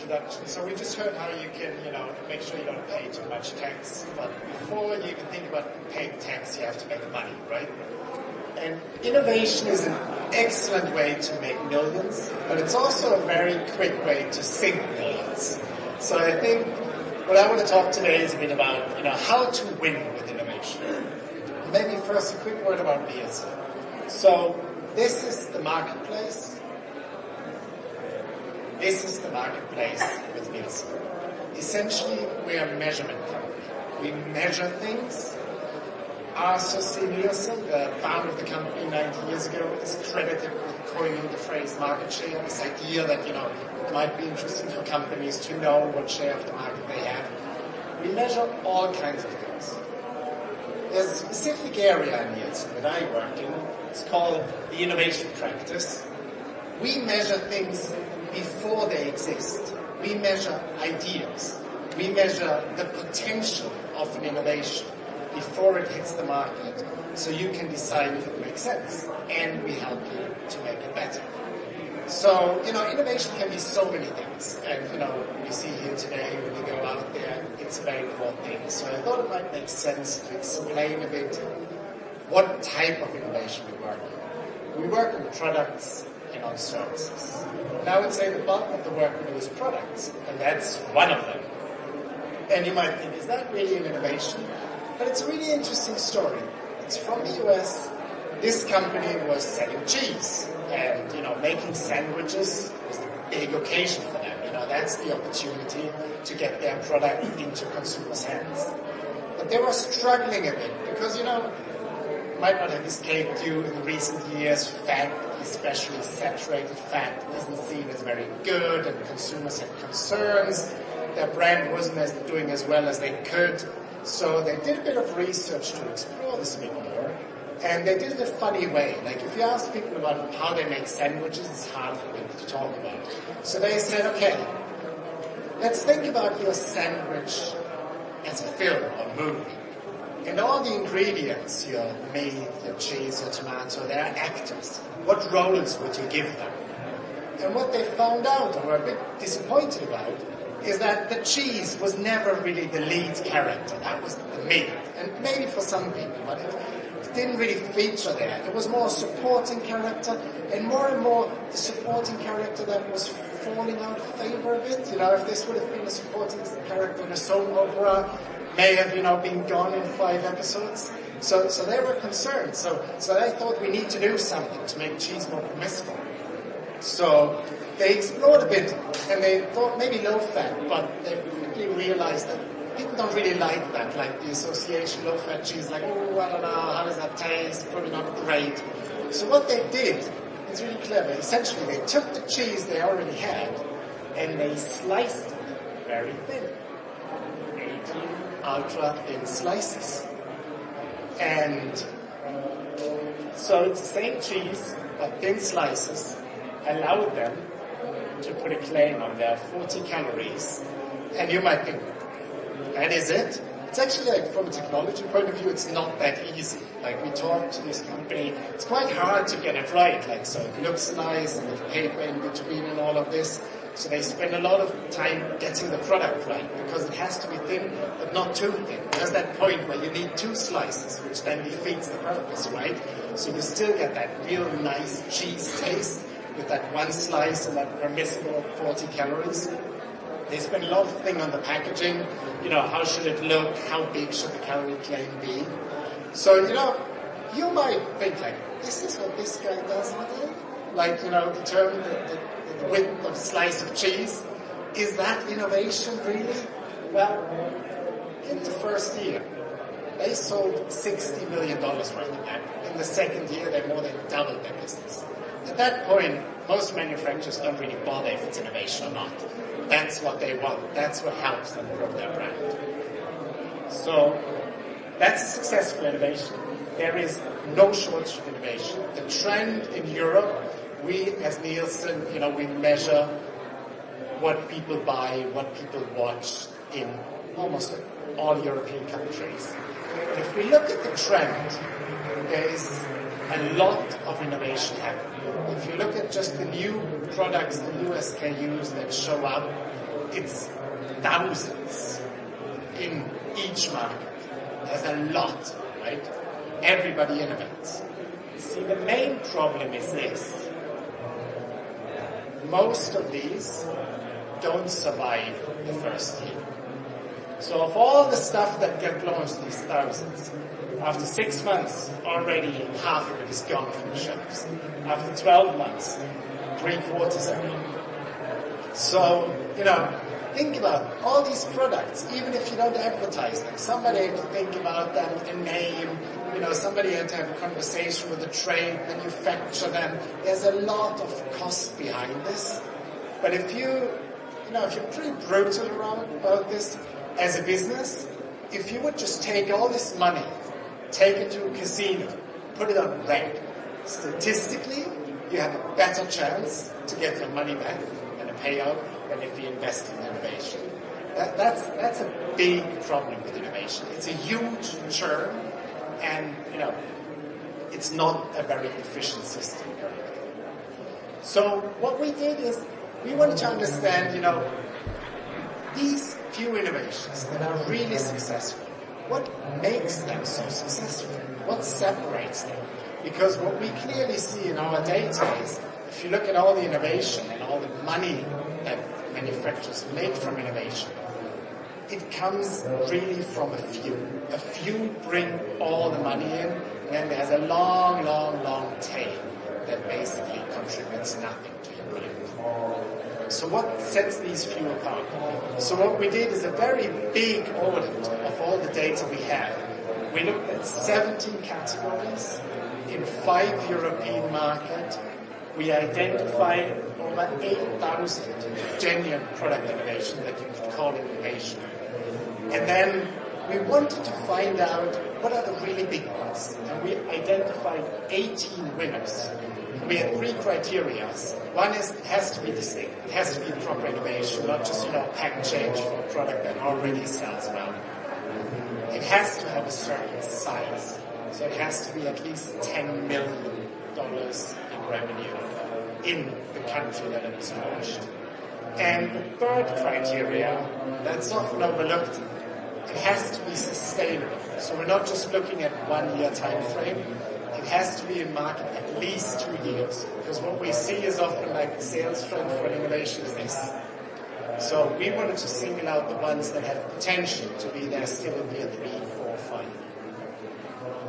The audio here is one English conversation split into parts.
introduction. So we just heard how you can, make sure you don't pay too much tax. But before you can think about paying tax, you have to make money, right? And innovation is an excellent way to make millions, but it's also a very quick way to sink millions. So I think what I want to talk today is a bit about, how to win with innovation. Maybe first a quick word about Nielsen. So this is the marketplace. This is the marketplace with Nielsen. Essentially, we are a measurement company. We measure things. Arthur C. Nielsen, the founder of the company 90 years ago, is credited with coining the phrase market share, this idea that, it might be interesting for companies to know what share of the market they have. We measure all kinds of things. There's a specific area in Nielsen that I work in. It's called the innovation practice. We measure things before they exist. We measure ideas. We measure the potential of an innovation before it hits the market, so you can decide if it makes sense, and we help you to make it better. So, innovation can be so many things, and, we see here today when you go out there, it's a very broad thing. So I thought it might make sense to explain a bit what type of innovation we work on. We work on products and on services. And I would say the bulk of the work we do is products, and that's one of them. And you might think, is that really an innovation? But it's a really interesting story. It's from the US. This company was selling cheese, and making sandwiches was the big occasion for them. That's the opportunity to get their product into consumers' hands. But they were struggling a bit because might not have escaped you in recent years. Fat, especially saturated fat, isn't seen as very good, and consumers had concerns. Their brand wasn't doing as well as they could. So they did a bit of research to explore this a bit more, and they did it in a funny way. Like if you ask people about how they make sandwiches, it's hard for them to talk about. So they said, okay, let's think about your sandwich as a film or movie. And all the ingredients, your meat, your cheese, your tomato, they're actors. What roles would you give them? And what they found out, or were a bit disappointed about, is that the cheese was never really the lead character. That was the meat. And maybe for some people, but it didn't really feature there. It was more a supporting character, and more the supporting character that was falling out of favor a bit. If this would have been a supporting character in a soap opera, may have, been gone in 5 episodes. So they were concerned. So they thought we need to do something to make cheese more permissible. So they explored a bit, and they thought maybe low-fat, but they quickly realized that people don't really like that, like the association low-fat cheese, like, oh, I don't know, how does that taste? Probably not great. So what they did is really clever. Essentially, they took the cheese they already had, and they sliced it very thin. 18 ultra-thin slices. And so it's the same cheese, but thin slices, allowed them to put a claim on their 40 calories. And you might think, that is it? It's actually, from a technology point of view, it's not that easy. Like, we talked to this company, it's quite hard to get it right. Like, so it looks nice, and the paper in between and all of this. So they spend a lot of time getting the product right, because it has to be thin, but not too thin. There's that point where you need 2 slices, which then defeats the purpose, right? So you still get that real nice cheese taste with that 1 slice and that permissible 40 calories. They spend a lot of things on the packaging. How should it look? How big should the calorie claim be? So, you might think like, is this what this guy does all day? Like, determine the width of a slice of cheese. Is that innovation, really? Well, in the first year, they sold $60 million worth of that. In the second year, they more than doubled their business. At that point, most manufacturers don't really bother if it's innovation or not. That's what they want. That's what helps them grow their brand. So that's a successful innovation. There is no shortage of innovation. The trend in Europe, we as Nielsen, we measure what people buy, what people watch in almost all European countries. And if we look at the trend, there is a lot of innovation happening. If you look at just the new products, the new SKUs that show up, it's thousands in each market. There's a lot, right? Everybody innovates. See, the main problem is this. Most of these don't survive the first year. So of all the stuff that get launched, these thousands, after 6 months, already half of it is gone from the shelves. After 12 months, 3/4 are gone. So, think about all these products, even if you don't advertise them. Somebody had to think about them, a name, somebody had to have a conversation with a trade, manufacture them. There's a lot of cost behind this. But if you're pretty brutal about this as a business, if you would just take all this money, take it to a casino, put it on red, statistically, you have a better chance to get your money back and a payout than if you invest in innovation. That's a big problem with innovation. It's a huge churn, and it's not a very efficient system. So what we did is we wanted to understand, these few innovations that are really successful, what makes them so successful? What separates them? Because what we clearly see in our data is, if you look at all the innovation and all the money that manufacturers make from innovation, it comes really from a few. A few bring all the money in, and then there's a long, long, long tail that basically contributes nothing to your growth. So what sets these few apart? So what we did is a very big audit of all the data we have. We looked at 17 categories in 5 European markets. We identified over 8,000 genuine product innovation that you could call innovation. And then we wanted to find out what are the really big ones. And we identified 18 winners. We had 3 criteria. One is it has to be distinct. It has to be proper innovation, not just pack change for a product that already sells well. It has to have a certain size. So it has to be at least $10 million in revenue in the country that it's launched. And the third criteria that's often overlooked, it has to be sustainable. So we're not just looking at 1 year time frame. It has to be in market at least 2 years. Because what we see is often like the sales trend for innovation is this. So we wanted to single out the ones that have potential to be there still in year 3, 4, 5.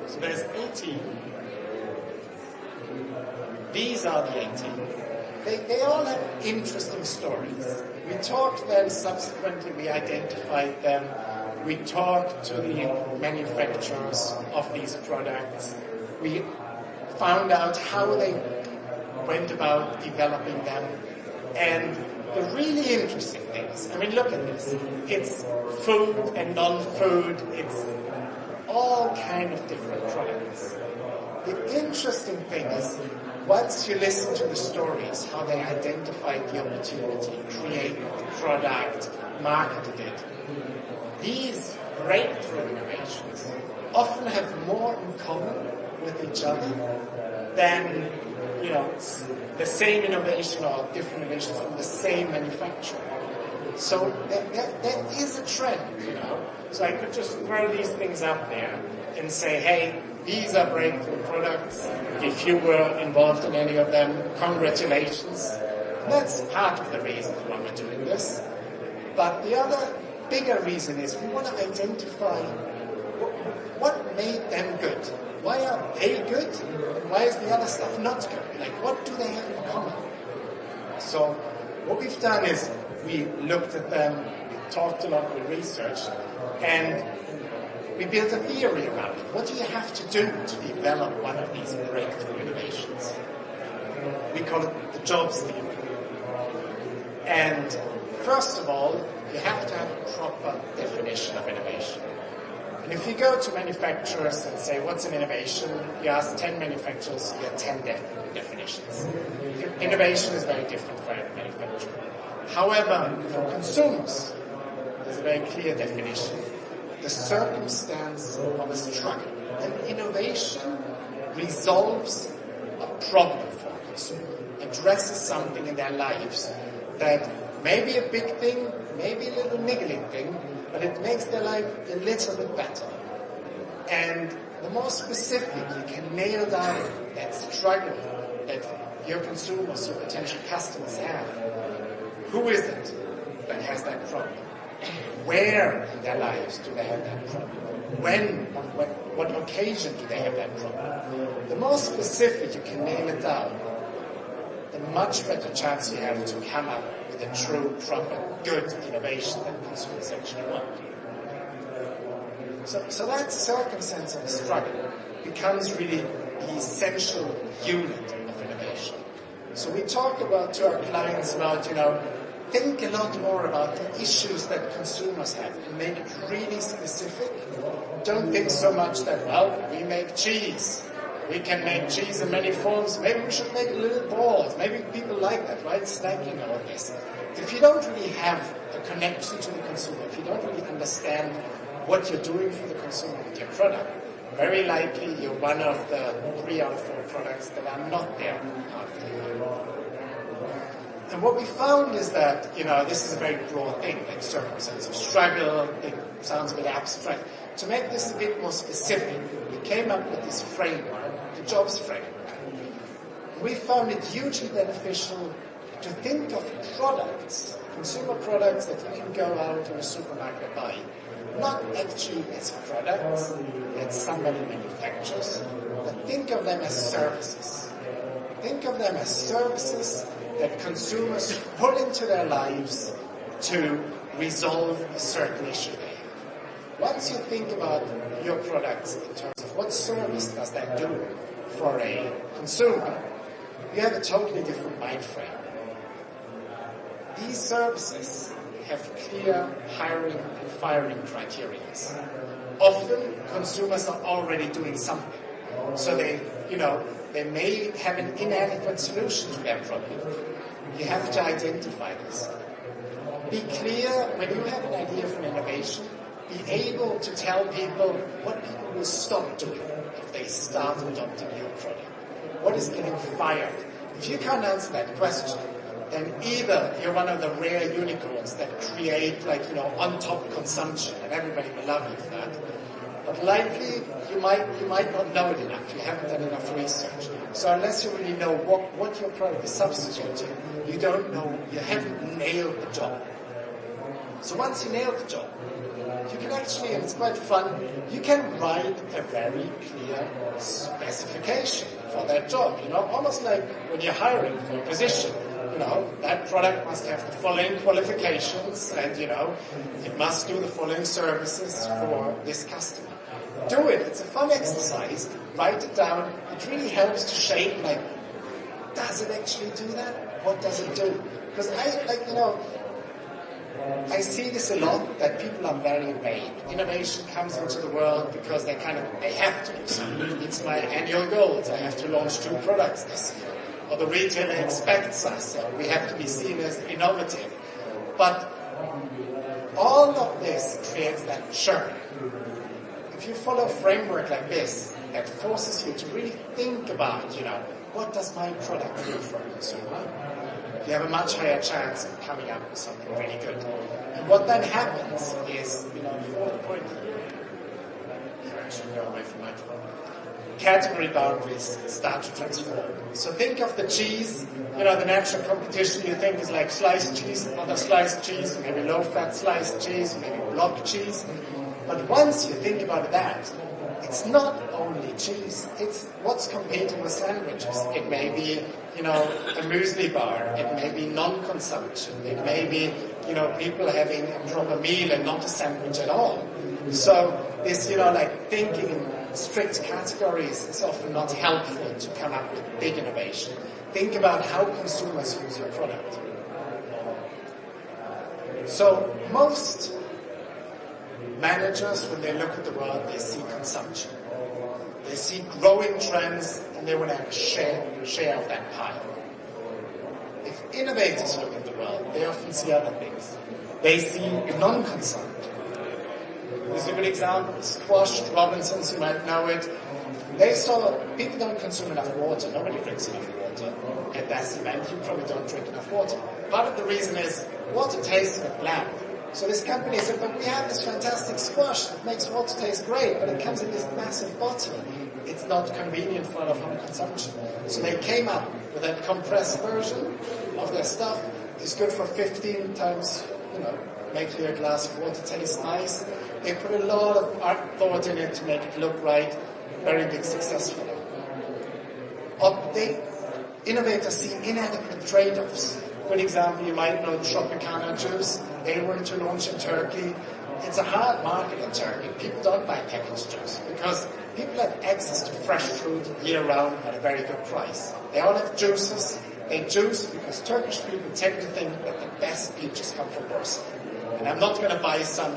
So there's 18. These are the 18. They all have interesting stories. We talked then subsequently, we identified them. We talked to the manufacturers of these products. We found out how they went about developing them. And the really interesting things, look at this. It's food and non-food. It's all kind of different products. The interesting thing is, once you listen to the stories, how they identified the opportunity, created the product, marketed it, these breakthrough innovations often have more in common with each other than, the same innovation or different innovations from the same manufacturer. So there is a trend, So I could just throw these things up there and say, hey, these are breakthrough products. If you were involved in any of them, congratulations. And that's part of the reason why we're doing this. But the other bigger reason is we want to identify what made them good. Why are they good? And why is the other stuff not good? Like, what do they have in common? So what we've done is we looked at them, we talked a lot, we researched, and we built a theory around it. What do you have to do to develop one of these breakthrough innovations? We call it the jobs theory. And first of all, you have to have a proper definition of innovation. And if you go to manufacturers and say, what's an innovation? You ask 10 manufacturers, you get 10 definitions. Innovation is very different for every manufacturer. However, for consumers, there's a very clear definition. The circumstance of a struggle. And innovation resolves a problem for a consumer, addresses something in their lives that Maybe a big thing, maybe a little niggling thing, but it makes their life a little bit better. And the more specific you can nail down that struggle that your consumers, your potential customers have, who is it that has that problem? Where in their lives do they have that problem? When, on what occasion do they have that problem? The more specific you can nail it down, the much better chance you have to come up with a true, proper, good innovation that consumers actually want. So that circumstance of struggle becomes really the essential unit of innovation. So we talk about to our clients about, think a lot more about the issues that consumers have and make it really specific. Don't think so much that, we make cheese. We can make cheese in many forms. Maybe we should make little balls. Maybe people like that, right? Snacking all this. If you don't really have a connection to the consumer, if you don't really understand what you're doing for the consumer with your product, very likely you're one of the 3 out of 4 products that are not there after you. And what we found is that, this is a very broad thing, like circumstance of struggle, it sounds a bit abstract. To make this a bit more specific, we came up with this framework, the jobs framework. We found it hugely beneficial to think of products, consumer products that you can go out to a supermarket and buy, not actually as products that somebody manufactures, but think of them as services. Think of them as services that consumers pull into their lives to resolve a certain issue they have. Once you think about your products in terms of what service does that do for a consumer, you have a totally different mind frame. These services have clear hiring and firing criteria. Often, consumers are already doing something. So they may have an inadequate solution to their problem. You have to identify this. Be clear when you have an idea for an innovation. Be able to tell people what people will stop doing if they start adopting your product. What is getting fired? If you can't answer that question, then either you're one of the rare unicorns that create on-top consumption, and everybody will love you for that. But likely, you might not know it enough. You haven't done enough research. So unless you really know what your product is substituting, you don't know, you haven't nailed the job. So once you nail the job, you can actually, and it's quite fun, you can write a very clear specification for that job. Almost like when you're hiring for a position. That product must have the following qualifications and, it must do the following services for this customer. Do it. It's a fun exercise. Write it down. It really helps to shape, does it actually do that? What does it do? Because I see this a lot, that people are very vague. Innovation comes into the world because they have to do something. It's my annual goals. I have to launch 2 products this year. Or the retailer expects us, so we have to be seen as innovative. But all of this creates that churn. If you follow a framework like this, that forces you to really think about, what does my product do for a consumer? You have a much higher chance of coming up with something really good. And what then happens is, fourth point, I should go away from my phone. Category boundaries start to transform. So think of the cheese, the natural competition you think is like sliced cheese, other sliced cheese, maybe low-fat sliced cheese, maybe block cheese. But once you think about that, it's not only cheese, it's what's competing with sandwiches. It may be, a muesli bar, it may be non-consumption, it may be, people having a proper meal and not a sandwich at all. So this, thinking in strict categories is often not helpful to come up with big innovation. Think about how consumers use your product. So most managers, when they look at the world, they see consumption. They see growing trends, and they want to have a share of that pie. If innovators look at the world, they often see other things. They see non-consumption. This is a good example. Squash, Robinsons, you might know it. They saw people don't consume enough water. Nobody drinks enough water. And that's the event. You probably don't drink enough water. Part of the reason is water tastes a bit bland. So this company said, but we have this fantastic squash that makes water taste great, but it comes in this massive bottle. It's not convenient for out-of-home consumption. So they came up with a compressed version of their stuff. It's good for 15 times, make your glass of water taste nice. They put a lot of thought in it to make it look right. Very big success for them. Innovators see inadequate trade-offs. For example, you might know Tropicana juice. They were to launch in Turkey. It's a hard market in Turkey. People don't buy packaged juice because people have access to fresh fruit year-round at a very good price. They all have juices. They juice because Turkish people tend to think that the best peaches come from Bursa. And I'm not going to buy some,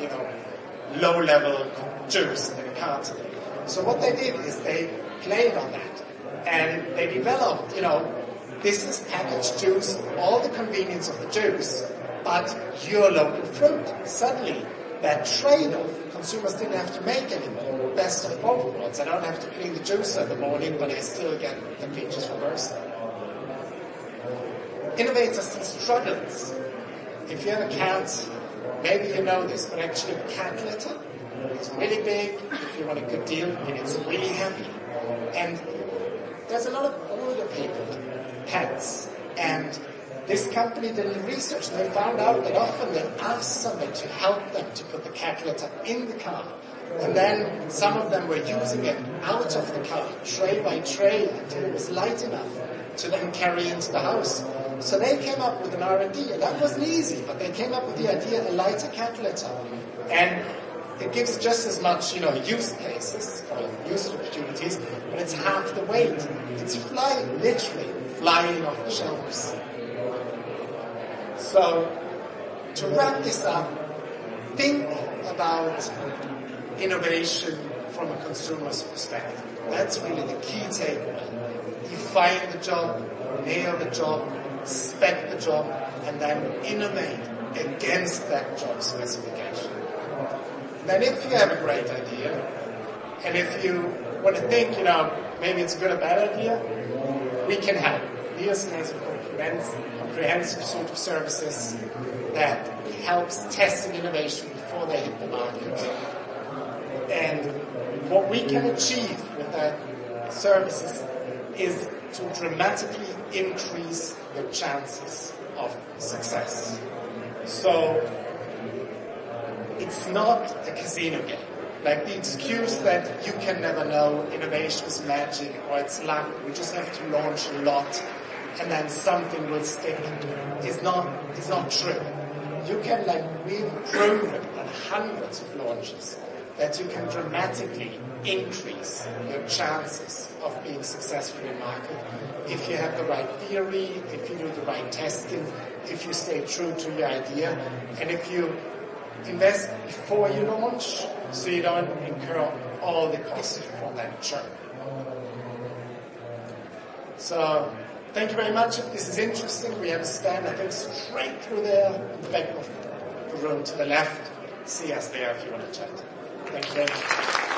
low-level juice in a carton. So what they did is they played on that. And they developed, this is packaged juice, all the convenience of the juice, but your local fruit. Suddenly, that trade-off, consumers didn't have to make anymore. Best of both worlds. I don't have to clean the juicer in the morning, but I still get the peaches from Bursa. Innovators see struggles. If you have a cat, maybe you know this, but actually a cat litter is really big. If you want a good deal, and it's really heavy. And there's a lot of older people with pets. And this company did research, and they found out that often they asked somebody to help them to put the cat litter in the car. And then some of them were using it out of the car, tray by tray, until it was light enough to then carry into the house. So they came up with an R&D, and that wasn't easy, but they came up with the idea, a lighter cat litter. And it gives just as much, use cases, use opportunities, but it's half the weight. It's literally flying off the shelves. So, to wrap this up, think about innovation from a consumer's perspective. That's really the key takeaway. Define the job, nail the job, spec the job, and then innovate against that job specification. Then if you have a great idea, and if you want to think, maybe it's a good or bad idea, we can help. Nielsen has a comprehensive suite of services that helps testing innovation before they hit the market. And what we can achieve with that services is to dramatically increase the chances of success. So it's not a casino game. Like the excuse that you can never know, innovation is magic, or it's luck, we just have to launch a lot and then something will stick, is not true. You can, we've proven on hundreds of launches that you can dramatically increase your chances of being successful in market if you have the right theory, if you do the right testing, if you stay true to your idea, and if you invest before you launch so you don't incur all the costs from that churn. So, thank you very much. If this is interesting, we have a stand, I think, straight through there, in the back of the room to the left. See us there if you want to chat. Thank you very much.